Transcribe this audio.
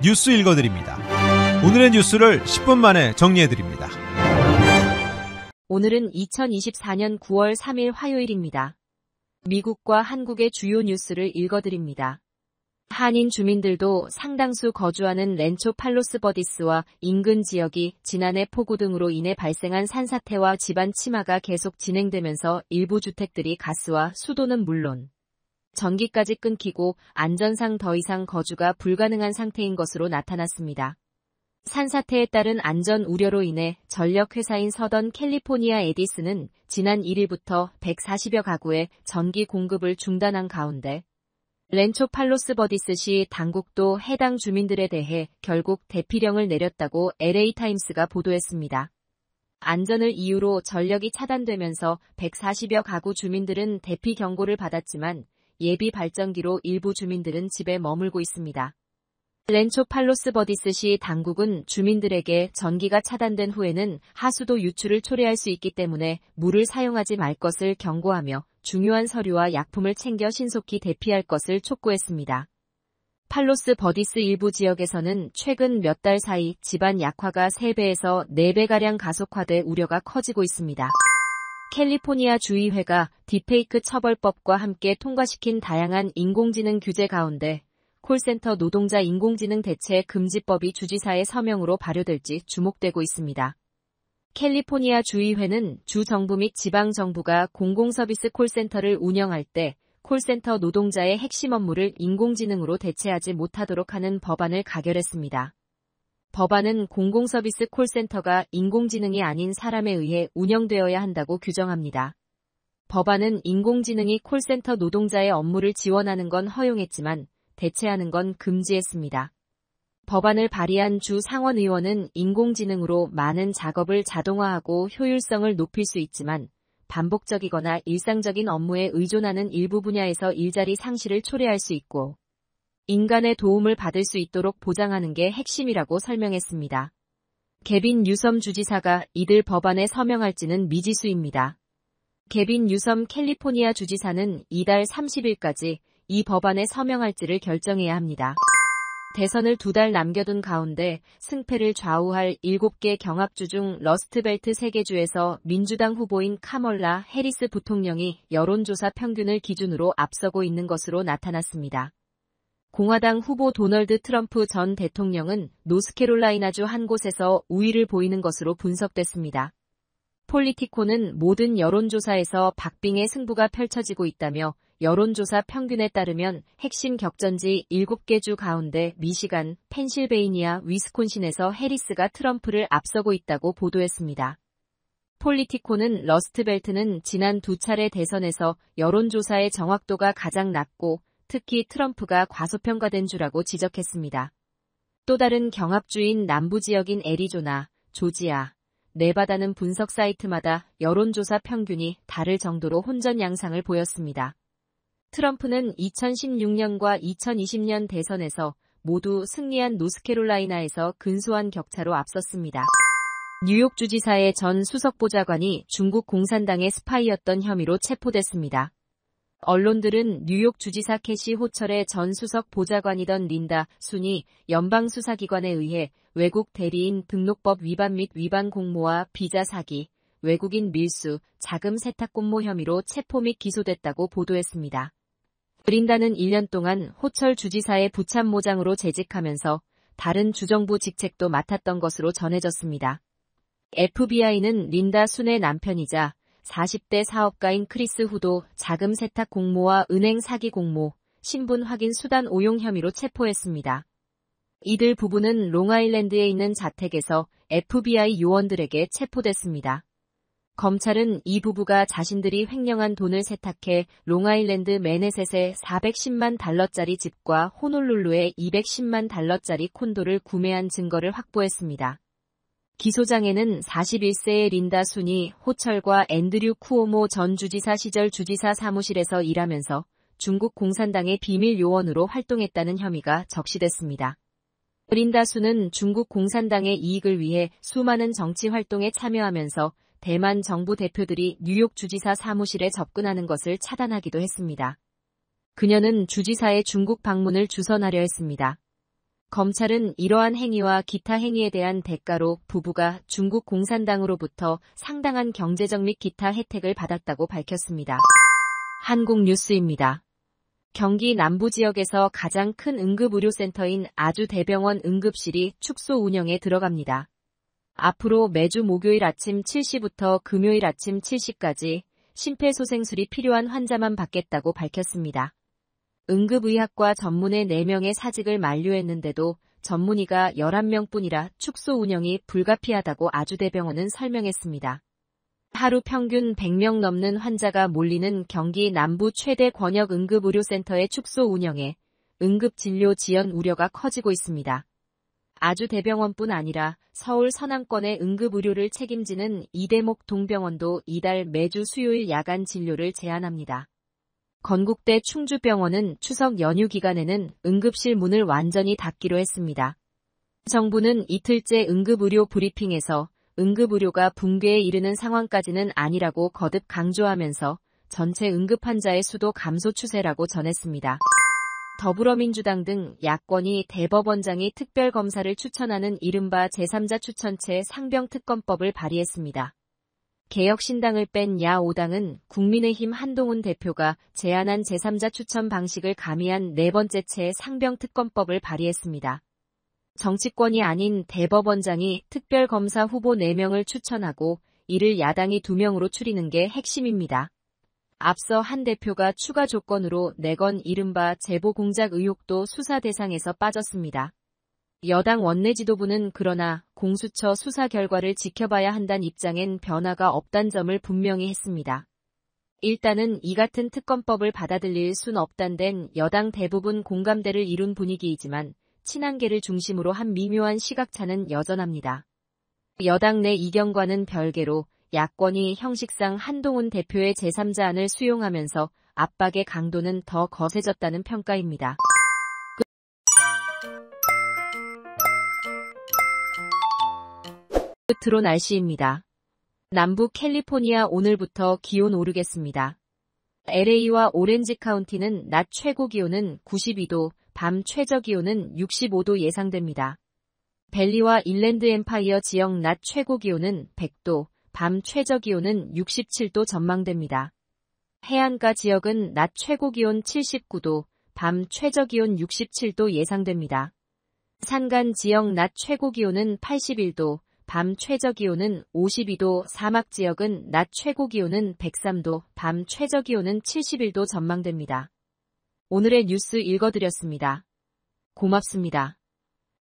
뉴스 읽어드립니다. 오늘의 뉴스를 10분 만에 정리해드립니다. 오늘은 2024년 9월 3일 화요일입니다. 미국과 한국의 주요 뉴스를 읽어드립니다. 한인 주민들도 상당수 거주하는 렌초 팔로스 버디스와 인근 지역이 지난해 폭우 등으로 인해 발생한 산사태와 집안 침하가 계속 진행되면서 일부 주택들이 가스와 수도는 물론 전기까지 끊기고 안전상 더 이상 거주가 불가능한 상태인 것으로 나타났습니다. 산사태에 따른 안전 우려로 인해 전력회사인 서던 캘리포니아 에디슨은 지난 1일부터 140여 가구에 전기 공급을 중단한 가운데 렌초 팔로스 버디스시 당국도 해당 주민들에 대해 결국 대피령을 내렸다고 LA타임스가 보도했습니다. 안전을 이유로 전력이 차단되면서 140여 가구 주민들은 대피 경고를 받았지만 예비 발전기로 일부 주민들은 집에 머물고 있습니다. 렌초 팔로스 버디스시 당국은 주민들에게 전기가 차단된 후에는 하수도 유출을 초래할 수 있기 때문에 물을 사용하지 말 것을 경고하며 중요한 서류와 약품을 챙겨 신속히 대피할 것을 촉구했습니다. 팔로스 버디스 일부 지역에서는 최근 몇 달 사이 집안 약화가 3배에서 4배가량 가속화돼 우려가 커지고 있습니다. 캘리포니아 주의회가 딥페이크 처벌법과 함께 통과시킨 다양한 인공지능 규제 가운데 콜센터 노동자 인공지능 대체 금지법이 주지사의 서명으로 발효될지 주목되고 있습니다. 캘리포니아 주의회는 주 정부 및 지방 정부가 공공서비스 콜센터를 운영할 때 콜센터 노동자의 핵심 업무를 인공지능으로 대체하지 못하도록 하는 법안을 가결했습니다. 법안은 공공서비스 콜센터가 인공지능이 아닌 사람에 의해 운영되어야 한다고 규정합니다. 법안은 인공지능이 콜센터 노동자의 업무를 지원하는 건 허용했지만 대체하는 건 금지했습니다. 법안을 발의한 주 상원의원은 인공지능으로 많은 작업을 자동화하고 효율성을 높일 수 있지만 반복적이거나 일상적인 업무에 의존하는 일부 분야에서 일자리 상실을 초래할 수 있고 인간의 도움을 받을 수 있도록 보장하는 게 핵심이라고 설명했습니다. 개빈 뉴섬 주지사가 이들 법안에 서명할지는 미지수입니다. 개빈 뉴섬 캘리포니아 주지사는 이달 30일까지 이 법안에 서명할지를 결정해야 합니다. 대선을 2달 남겨둔 가운데 승패를 좌우할 7개 경합주 중 러스트벨트 3개주에서 민주당 후보인 카멀라 해리스 부통령이 여론조사 평균을 기준으로 앞서고 있는 것으로 나타났습니다. 공화당 후보 도널드 트럼프 전 대통령은 노스캐롤라이나주 한 곳에서 우위를 보이는 것으로 분석됐습니다. 폴리티코는 모든 여론조사에서 박빙의 승부가 펼쳐지고 있다며 여론조사 평균에 따르면 핵심 격전지 7개 주 가운데 미시간, 펜실베이니아, 위스콘신에서 해리스가 트럼프를 앞서고 있다고 보도했습니다. 폴리티코는 러스트벨트는 지난 2차례 대선에서 여론조사의 정확도가 가장 낮고 특히 트럼프가 과소평가된 주라고 지적했습니다. 또 다른 경합주인 남부지역인 애리조나, 조지아, 네바다는 분석 사이트마다 여론조사 평균이 다를 정도로 혼전 양상을 보였습니다. 트럼프는 2016년과 2020년 대선에서 모두 승리한 노스캐롤라이나에서 근소한 격차로 앞섰습니다. 뉴욕 주지사의 전 수석보좌관이 중국 공산당의 스파이였던 혐의로 체포됐습니다. 언론들은 뉴욕 주지사 캐시 호철의 전 수석 보좌관이던 린다 순이 연방수사기관에 의해 외국 대리인 등록법 위반 및 위반 공모와 비자 사기, 외국인 밀수, 자금 세탁 공모 혐의로 체포 및 기소됐다고 보도했습니다. 린다는 1년 동안 호철 주지사의 부참모장으로 재직하면서 다른 주정부 직책도 맡았던 것으로 전해졌습니다. FBI는 린다 순의 남편이자 40대 사업가인 크리스 후도 자금 세탁 공모와 은행 사기 공모, 신분 확인 수단 오용 혐의로 체포했습니다. 이들 부부는 롱아일랜드에 있는 자택에서 FBI 요원들에게 체포됐습니다. 검찰은 이 부부가 자신들이 횡령한 돈을 세탁해 롱아일랜드 매네셋에 410만 달러짜리 집과 호놀룰루에 210만 달러짜리 콘도를 구매한 증거를 확보했습니다. 기소장에는 41세의 린다 순이 호철과 앤드류 쿠오모 전 주지사 시절 주지사 사무실에서 일하면서 중국 공산당의 비밀 요원으로 활동했다는 혐의가 적시됐습니다. 린다 순은 중국 공산당의 이익을 위해 수많은 정치 활동에 참여하면서 대만 정부 대표들이 뉴욕 주지사 사무실에 접근하는 것을 차단하기도 했습니다. 그녀는 주지사의 중국 방문을 주선하려 했습니다. 검찰은 이러한 행위와 기타 행위에 대한 대가로 부부가 중국 공산당으로부터 상당한 경제적 및 기타 혜택을 받았다고 밝혔습니다. 한국뉴스입니다. 경기 남부 지역에서 가장 큰 응급의료센터인 아주대병원 응급실이 축소 운영에 들어갑니다. 앞으로 매주 목요일 아침 7시부터 금요일 아침 7시까지 심폐소생술이 필요한 환자만 받겠다고 밝혔습니다. 응급의학과 전문의 4명의 사직을 만료했는데도 전문의가 11명뿐이라 축소 운영이 불가피하다고 아주대병원은 설명했습니다. 하루 평균 100명 넘는 환자가 몰리는 경기 남부 최대 권역 응급의료센터의 축소 운영에 응급진료 지연 우려가 커지고 있습니다. 아주대병원뿐 아니라 서울 서남권의 응급의료를 책임지는 이대목 동병원도 이달 매주 수요일 야간 진료를 제한합니다. 건국대 충주병원은 추석 연휴 기간에는 응급실 문을 완전히 닫기로 했습니다. 정부는 이틀째 응급의료 브리핑에서 응급의료가 붕괴에 이르는 상황까지는 아니라고 거듭 강조하면서 전체 응급환자의 수도 감소 추세라고 전했습니다. 더불어민주당 등 야권이 대법원장이 특별검사를 추천하는 이른바 제3자 추천체 상병특검법을 발의했습니다. 개혁신당을 뺀 야5당은 국민의힘 한동훈 대표가 제안한 제3자 추천 방식을 가미한 4번째 채 상병특검법을 발의했습니다. 정치권이 아닌 대법원장이 특별검사 후보 4명을 추천하고 이를 야당이 2명으로 추리는 게 핵심입니다. 앞서 한 대표가 추가 조건으로 내건 이른바 제보 공작 의혹도 수사 대상에서 빠졌습니다. 여당 원내 지도부는 그러나 공수처 수사 결과를 지켜봐야 한다는 입장엔 변화가 없다는 점을 분명히 했습니다. 일단은 이 같은 특검법을 받아들일 순 없단 데는 여당 대부분 공감대를 이룬 분위기이지만 친한계를 중심으로 한 미묘한 시각차는 여전합니다. 여당 내 이견과는 별개로 야권이 형식상 한동훈 대표의 제3자안을 수용하면서 압박의 강도는 더 거세졌다는 평가입니다. 끝으로 날씨입니다. 남부 캘리포니아 오늘부터 기온 오르겠습니다. LA와 오렌지 카운티는 낮 최고 기온은 92도, 밤 최저 기온은 65도 예상됩니다. 벨리와 인랜드 엠파이어 지역 낮 최고 기온은 100도, 밤 최저 기온은 67도 전망됩니다. 해안가 지역은 낮 최고 기온 79도, 밤 최저 기온 67도 예상됩니다. 산간 지역 낮 최고 기온은 81도, 밤 최저 기온은 52도, 사막 지역은 낮 최고 기온은 103도, 밤 최저 기온은 71도 전망됩니다. 오늘의 뉴스 읽어드렸습니다. 고맙습니다.